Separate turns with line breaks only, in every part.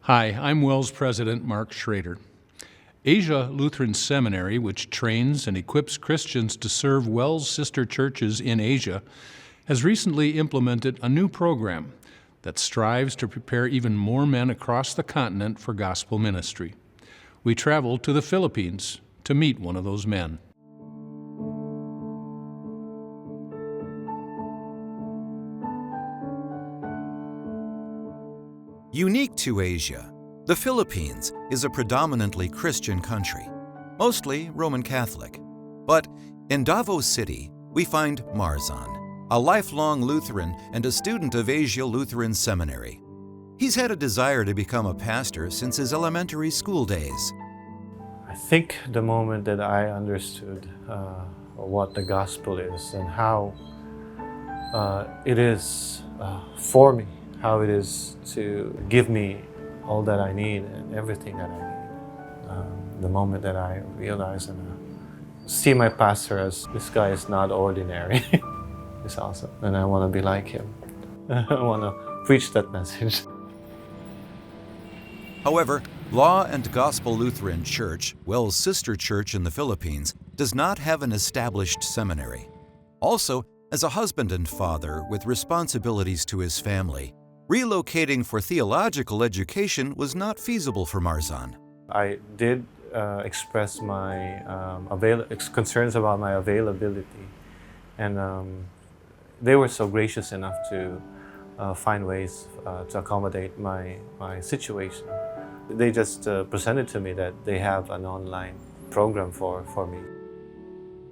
Hi, I'm WELS President Mark Schrader. Asia Lutheran Seminary, which trains and equips Christians to serve WELS sister churches in Asia, has recently implemented a new program that strives to prepare even more men across the continent for gospel ministry. We traveled to the Philippines to meet one of those men.
Unique to Asia, the Philippines is a predominantly Christian country, mostly Roman Catholic. But in Davao City, we find Marzan, a lifelong Lutheran and a student of Asia Lutheran Seminary. He's had a desire to become a pastor since his elementary school days.
I think the moment that I understood what the gospel is and how it is for me, how it is to give me all that I need and everything that I need. The moment that I realize and see my pastor as this guy is not ordinary, it's awesome. And I want to be like him. I want to preach that message.
However, Law and Gospel Lutheran Church, WELS' sister church in the Philippines, does not have an established seminary. Also, as a husband and father with responsibilities to his family, relocating for theological education was not feasible for Marzan.
I did express my concerns about my availability, and they were so gracious enough to find ways to accommodate my situation. They just presented to me that they have an online program for me.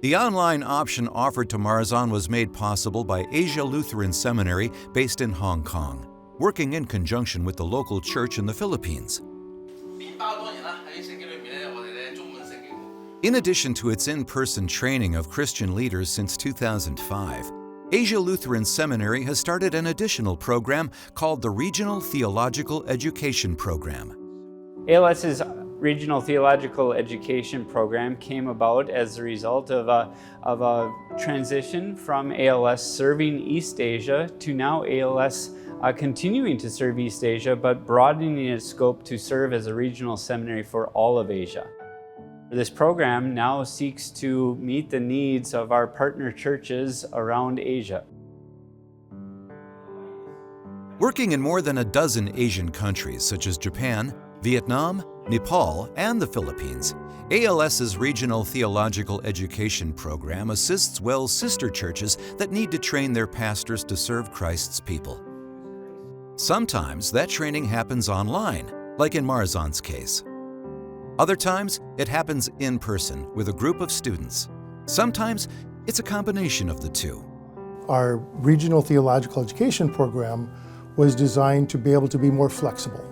The online option offered to Marzan was made possible by Asia Lutheran Seminary based in Hong Kong, working in conjunction with the local church in the Philippines. In addition to its in-person training of Christian leaders since 2005, Asia Lutheran Seminary has started an additional program called the Regional Theological Education Program.
ALS's Regional Theological Education Program came about as a result of a transition from ALS serving East Asia to now ALS continuing to serve East Asia, but broadening its scope to serve as a regional seminary for all of Asia. This program now seeks to meet the needs of our partner churches around Asia.
Working in more than a dozen Asian countries such as Japan, Vietnam, Nepal, and the Philippines, ALS's Regional Theological Education Program assists WELS sister churches that need to train their pastors to serve Christ's people. Sometimes that training happens online, like in Marzan's case. Other times, it happens in person with a group of students. Sometimes, it's a combination of the two.
Our Regional Theological Education Program was designed to be able to be more flexible.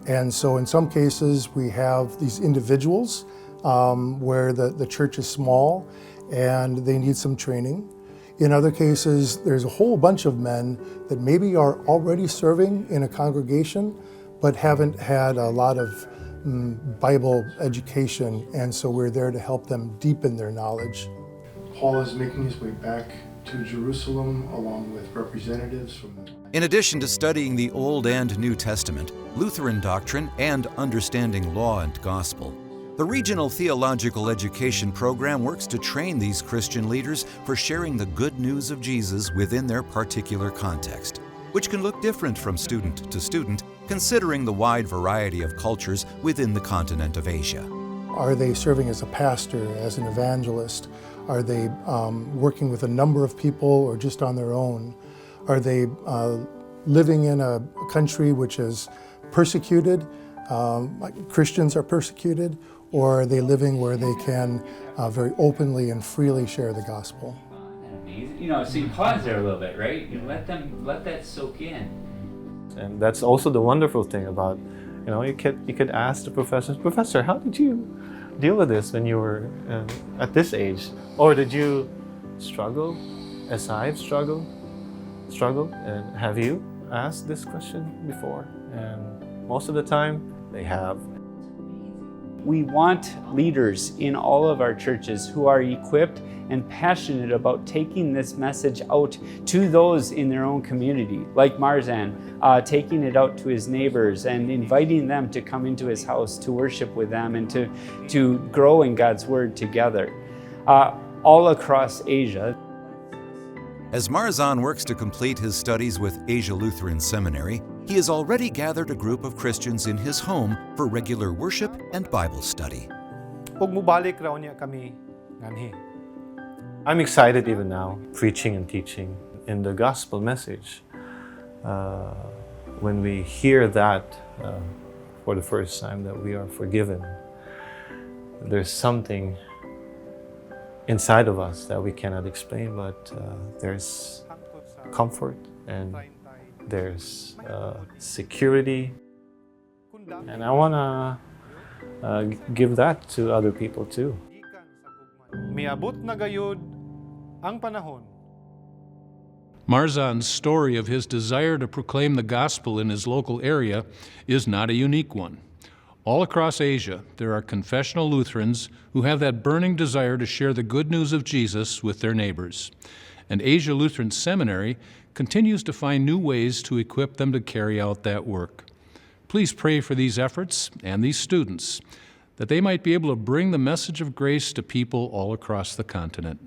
And so in some cases, we have these individuals where the church is small and they need some training. In other cases, there's a whole bunch of men that maybe are already serving in a congregation, but haven't had a lot of Bible education, and so we're there to help them deepen their knowledge. Paul is making his way back to Jerusalem along with representatives from...
In addition to studying the Old and New Testament, Lutheran doctrine, and understanding law and gospel, the Regional Theological Education Program works to train these Christian leaders for sharing the good news of Jesus within their particular context, which can look different from student to student, considering the wide variety of cultures within the continent of Asia.
Are they serving as a pastor, as an evangelist? Are they working with a number of people or just on their own? Are they living in a country which is persecuted, like Christians are persecuted, or are they living where they can very openly and freely share the gospel?
You know, so you pause there a little bit, right? You let that soak in.
And that's also the wonderful thing about, you know, you could ask the Professor, how did you deal with this when you were at this age? Or did you struggle as I've struggled? And have you asked this question before? And most of the time, they have.
We want leaders in all of our churches who are equipped and passionate about taking this message out to those in their own community, like Marzan, taking it out to his neighbors and inviting them to come into his house to worship with them and to grow in God's Word together. All across Asia.
As Marzan works to complete his studies with Asia Lutheran Seminary, he has already gathered a group of Christians in his home for regular worship and Bible study.
Pag mubalik raw niya kami nganhi. I'm excited even now, preaching and teaching in the gospel message. When we hear that for the first time, that we are forgiven, there's something inside of us that we cannot explain, but there's comfort and there's security. And I want to give that to other people too.
Miabot na gayud ang panahon.
Marzan's story of his desire to proclaim the gospel in his local area is not a unique one. All across Asia, there are confessional Lutherans who have that burning desire to share the good news of Jesus with their neighbors. And Asia Lutheran Seminary continues to find new ways to equip them to carry out that work. Please pray for these efforts and these students, that they might be able to bring the message of grace to people all across the continent.